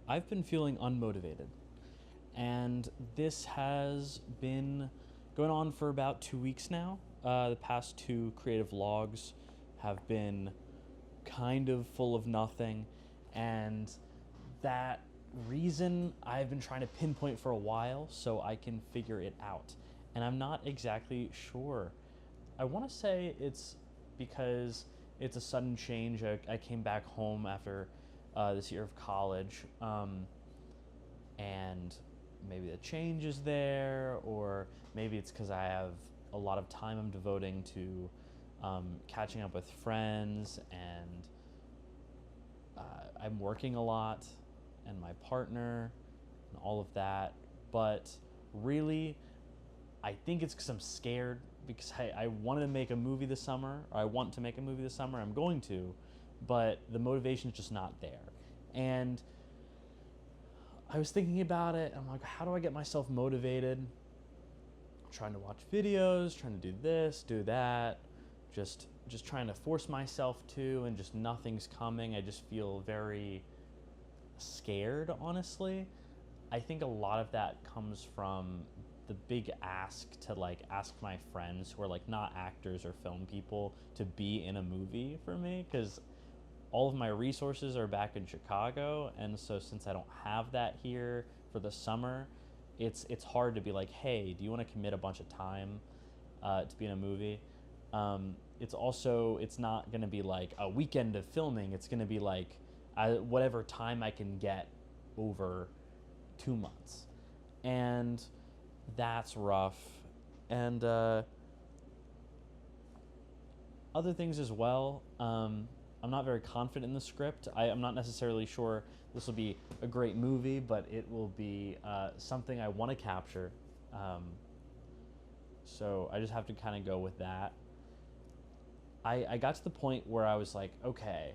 I've been feeling unmotivated, and this has been going on for about 2 weeks now. The past two creative logs have been kind of full of nothing, and that reason I've been trying to pinpoint for a while so I can figure it out. And I'm not exactly sure. I want to say it's because it's a sudden change. I came back home after this year of college, and maybe the change is there, or maybe it's because I have a lot of time I'm devoting to catching up with friends, and I'm working a lot, and my partner, and all of that. But really, I think it's because I'm scared because I wanted to make a movie this summer, or I want to make a movie this summer. I'm going to, but the motivation's just not there. And I was thinking about it. I'm like, how do I get myself motivated? Trying to watch videos, trying to do this, do that, just trying to force myself to, and just nothing's coming. I just feel very scared, honestly. I think a lot of that comes from the big ask to like ask my friends who are like not actors or film people to be in a movie for me, because all of my resources are back in Chicago, and so since I don't have that here for the summer, it's hard to be like, hey, do you want to commit a bunch of time to be in a movie? It's not going to be like a weekend of filming. It's going to be like whatever time I can get over 2 months, and that's rough. And other things as well. I'm not very confident in the script. I'm not necessarily sure this will be a great movie, but it will be something I want to capture. So I just have to kind of go with that. I got to the point where I was like, okay,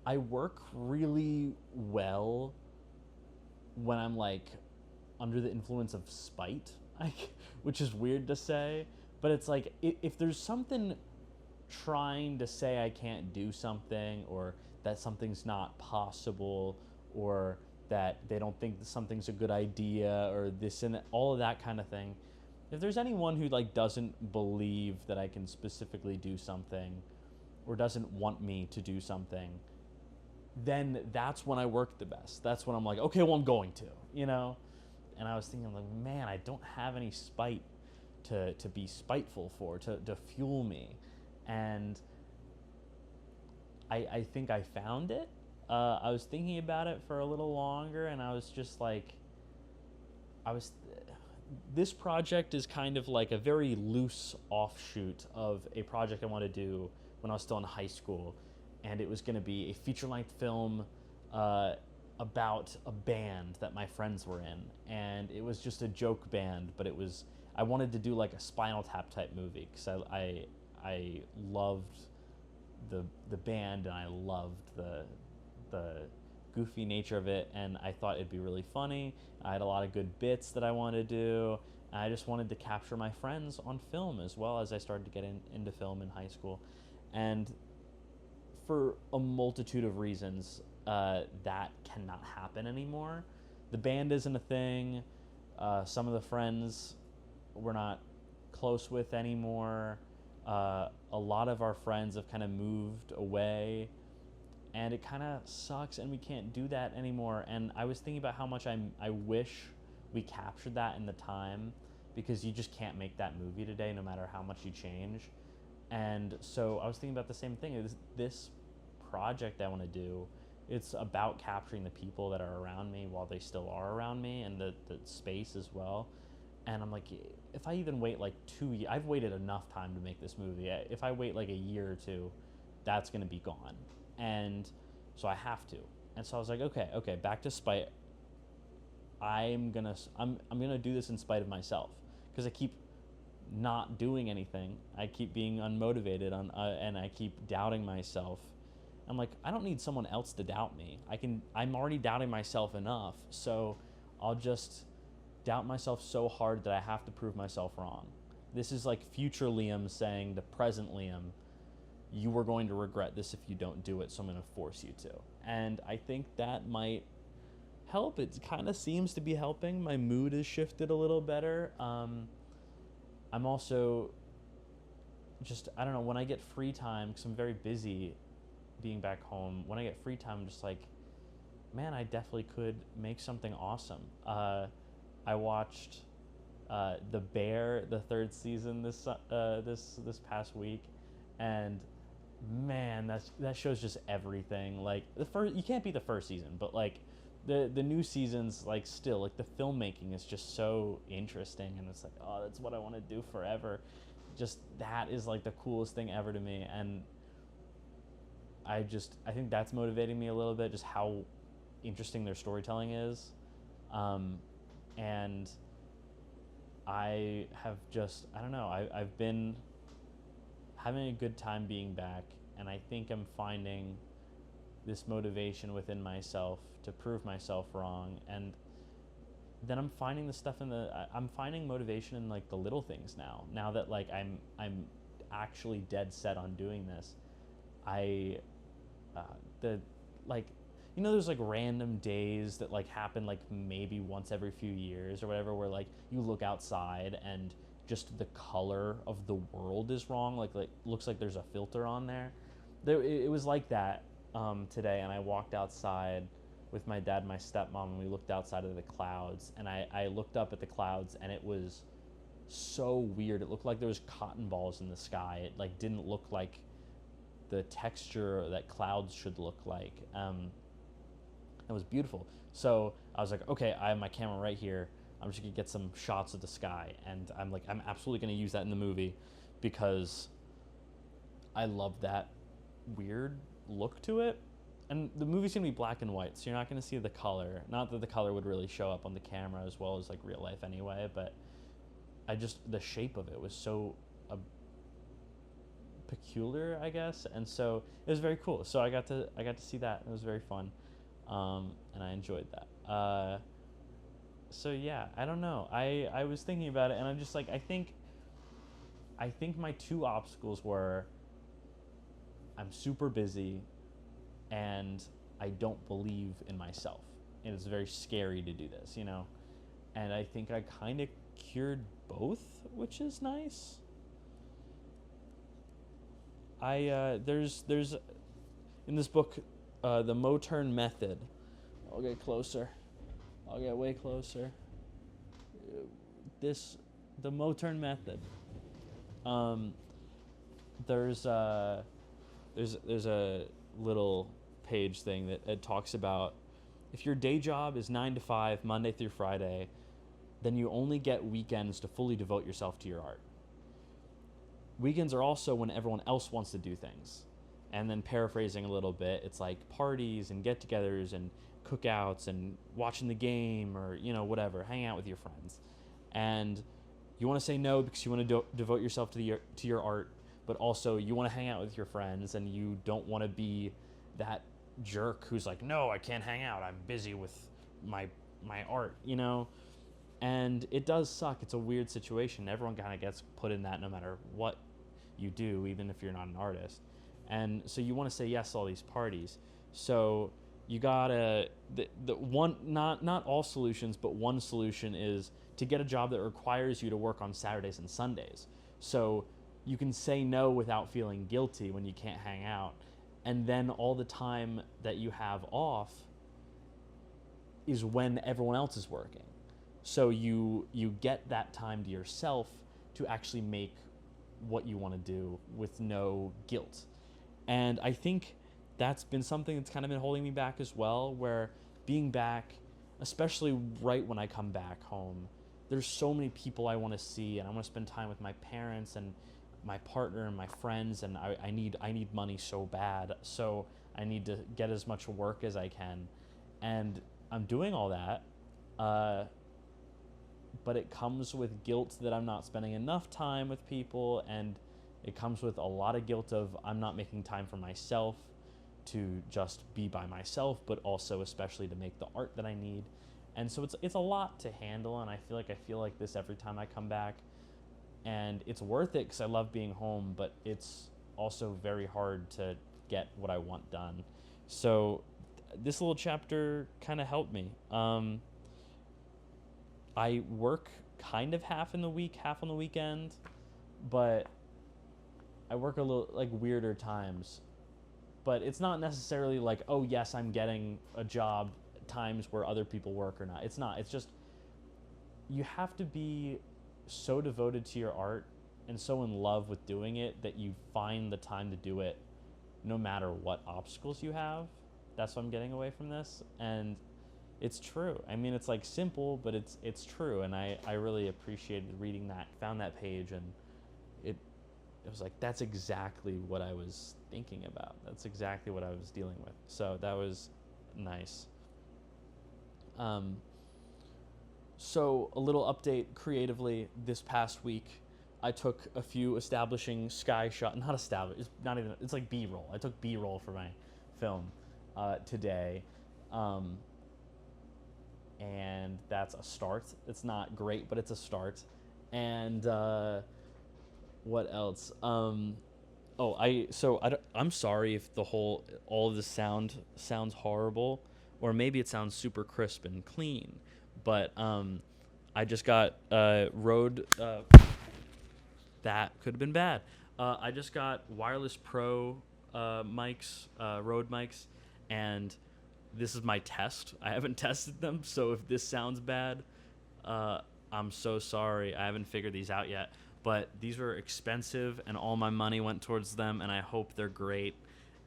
I work really well when I'm like under the influence of spite, like, which is weird to say, but it's like if there's something trying to say I can't do something, or that something's not possible, or that they don't think that something's a good idea, or this and all of that kind of thing. If there's anyone who like doesn't believe that I can specifically do something, or doesn't want me to do something, then that's when I work the best. That's when I'm like, okay, well, I'm going to, you know? And I was thinking, like, man, I don't have any spite to be spiteful for, to fuel me. And I think I found it. I was thinking about it for a little longer, and I was just like, I was. This project is kind of like a very loose offshoot of a project I wanted to do when I was still in high school, and it was going to be a feature-length film uh, about a band that my friends were in, and it was just a joke band, but it was I wanted to do like a Spinal Tap type movie because I loved the band, and I loved the goofy nature of it, and I thought it'd be really funny. I had a lot of good bits that I wanted to do. And I just wanted to capture my friends on film as well as I started to get into film in high school. And for a multitude of reasons, that cannot happen anymore. The band isn't a thing. Some of the friends we're not close with anymore. A lot of our friends have kind of moved away, and it kind of sucks, and we can't do that anymore. And I was thinking about how much I wish we captured that in the time, because you just can't make that movie today no matter how much you change. And so I was thinking about the same thing. This project I want to do, it's about capturing the people that are around me while they still are around me, and the space as well. And I'm like, if I even wait like 2 years, I've waited enough time to make this movie. If I wait like a year or two, that's gonna be gone. And so I have to. And so I was like, okay, back to spite. I'm gonna do this in spite of myself, because I keep not doing anything. I keep being unmotivated and I keep doubting myself. I'm like, I don't need someone else to doubt me. I'm already doubting myself enough. So I'll just doubt myself so hard that I have to prove myself wrong. This is like future Liam saying to present Liam, you are going to regret this if you don't do it, so I'm going to force you to. And I think that might help. It kind of seems to be helping. My mood has shifted a little better. I'm also just, I don't know, when I get free time, because I'm very busy being back home, when I get free time, I'm just like, man, I definitely could make something awesome. I watched The Bear, the third season this past week, and man, that show's just everything. Like the first, you can't beat the first season, but like the new seasons, like still, like the filmmaking is just so interesting, and it's like, oh, that's what I want to do forever. Just that is like the coolest thing ever to me, and I think that's motivating me a little bit, just how interesting their storytelling is, and I have just, I don't know, I've been having a good time being back, and I think I'm finding this motivation within myself to prove myself wrong, and then I'm finding the stuff I'm finding motivation in like the little things now. Now that like I'm actually dead set on doing this, I the like there's like random days that like happen like maybe once every few years or whatever, where like you look outside and just the color of the world is wrong, like looks like there's a filter on there. It was like that today, and I walked outside with my dad and my stepmom, and we looked outside of the clouds, and I looked up at the clouds, and it was so weird. It looked like there was cotton balls in the sky. It like didn't look like the texture that clouds should look like. It was beautiful. So I was like, okay, I have my camera right here. I'm just gonna get some shots of the sky, and I'm absolutely gonna use that in the movie because I love that weird look to it. And the movie's gonna be black and white, so you're not gonna see the color. Not that the color would really show up on the camera as well as like real life anyway, but the shape of it was so peculiar, I guess, and so it was very cool. So I got to see that. It was very fun, and I enjoyed that. So yeah, I don't know. I was thinking about it, and I'm just like, I think my two obstacles were I'm super busy, and I don't believe in myself, and it's very scary to do this, And I think I kind of cured both, which is nice. There's in this book, the Moturn Method. I'll get closer. I'll get way closer. The Moturn Method. There's a little page thing that it talks about if your day job is 9 to 5, Monday through Friday, then you only get weekends to fully devote yourself to your art. Weekends are also when everyone else wants to do things. And then paraphrasing a little bit, it's like parties and get-togethers and cookouts and watching the game or, whatever, hanging out with your friends. And you want to say no because you want to devote yourself to your art, but also you want to hang out with your friends, and you don't want to be that jerk who's like, no, I can't hang out. I'm busy with my art, And it does suck. It's a weird situation. Everyone kind of gets put in that no matter what you do, even if you're not an artist. And so you want to say yes to all these parties. So you gotta the one not all solutions, but one solution is to get a job that requires you to work on Saturdays and Sundays. So you can say no without feeling guilty when you can't hang out. And then all the time that you have off is when everyone else is working. So you get that time to yourself to actually make what you want to do with no guilt. And I think that's been something that's kind of been holding me back as well, where being back, especially right when I come back home, there's so many people I want to see, and I want to spend time with my parents and my partner and my friends, and I need money so bad, so I need to get as much work as I can, and I'm doing all that, but it comes with guilt that I'm not spending enough time with people, and it comes with a lot of guilt of I'm not making time for myself to just be by myself, but also especially to make the art that I need. And so it's a lot to handle, and I feel like this every time I come back, and it's worth it because I love being home, but it's also very hard to get what I want done. So this little chapter kind of helped me. I work kind of half in the week, half on the weekend, but I work a little like weirder times. But it's not necessarily like, oh yes, I'm getting a job times where other people work or not. It's not. It's just you have to be so devoted to your art and so in love with doing it that you find the time to do it no matter what obstacles you have. That's what I'm getting away from this. And it's true. I mean, it's like simple, but it's true. And I really appreciated reading that, found that page, and it was like, that's exactly what I was thinking about. That's exactly what I was dealing with. So that was nice. So a little update creatively this past week. I took a few establishing sky shot, not establish, it's not even, it's like B-roll. I took B-roll for my film today. And that's a start. It's not great, but it's a start. And what else? I'm sorry if all of this sounds horrible, or maybe it sounds super crisp and clean, but I just got Rode. That could have been bad. I just got Wireless Pro mics, Rode mics, and this is my test. I haven't tested them, so if this sounds bad, I'm so sorry. I haven't figured these out yet. But these were expensive, and all my money went towards them, and I hope they're great.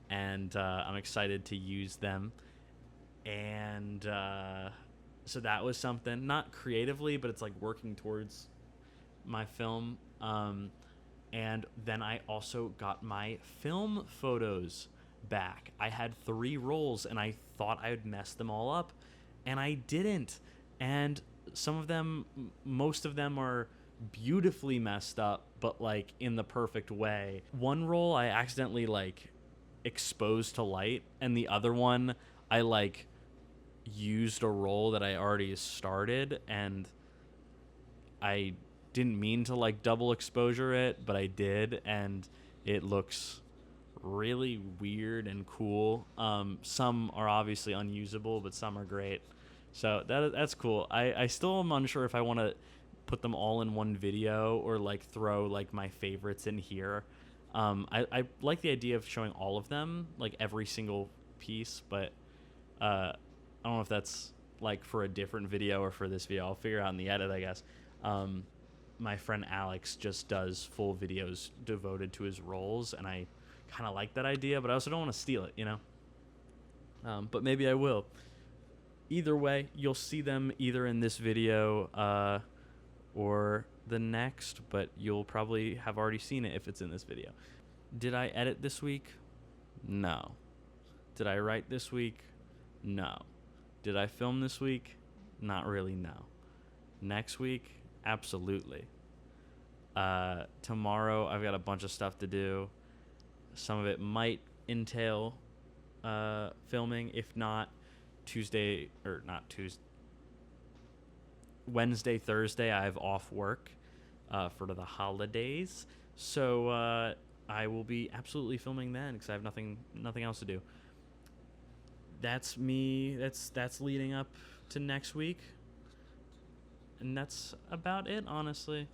And I'm excited to use them. And so that was something. Not creatively, but it's like working towards my film. And then I also got my film photos back. I had 3 rolls, and I thought I would mess them all up, and I didn't. And most of them are beautifully messed up, but like in the perfect way. One roll I accidentally like exposed to light, and the other one I like used a roll that I already started, and I didn't mean to like double exposure it, but I did, and it looks really weird and cool. Some are obviously unusable, but some are great. So that's cool. I still am unsure if I want to put them all in one video or like throw like my favorites in here. I like the idea of showing all of them, like every single piece, but I don't know if that's like for a different video or for this video. I'll figure out in the edit, I guess. My friend Alex just does full videos devoted to his roles, and I kind of like that idea, but I also don't want to steal it, you know? But maybe I will. Either way, you'll see them either in this video or the next, but you'll probably have already seen it if it's in this video. Did I edit this week? No. Did I write this week? No. Did I film this week? Not really, no. Next week? Absolutely. Tomorrow, I've got a bunch of stuff to do. Some of it might entail filming. If not, Wednesday, Thursday, I have off work for the holidays. So I will be absolutely filming then because I have nothing else to do. That's me. That's leading up to next week. And that's about it, honestly.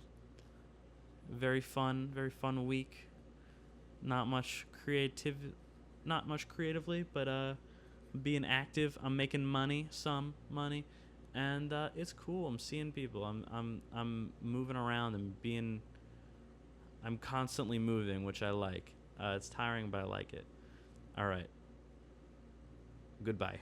Very fun week. Not much creatively, but being active. I'm making some money, and it's cool. I'm seeing people. I'm moving around and I'm constantly moving, which I like. It's tiring, but I like it. All right. Goodbye.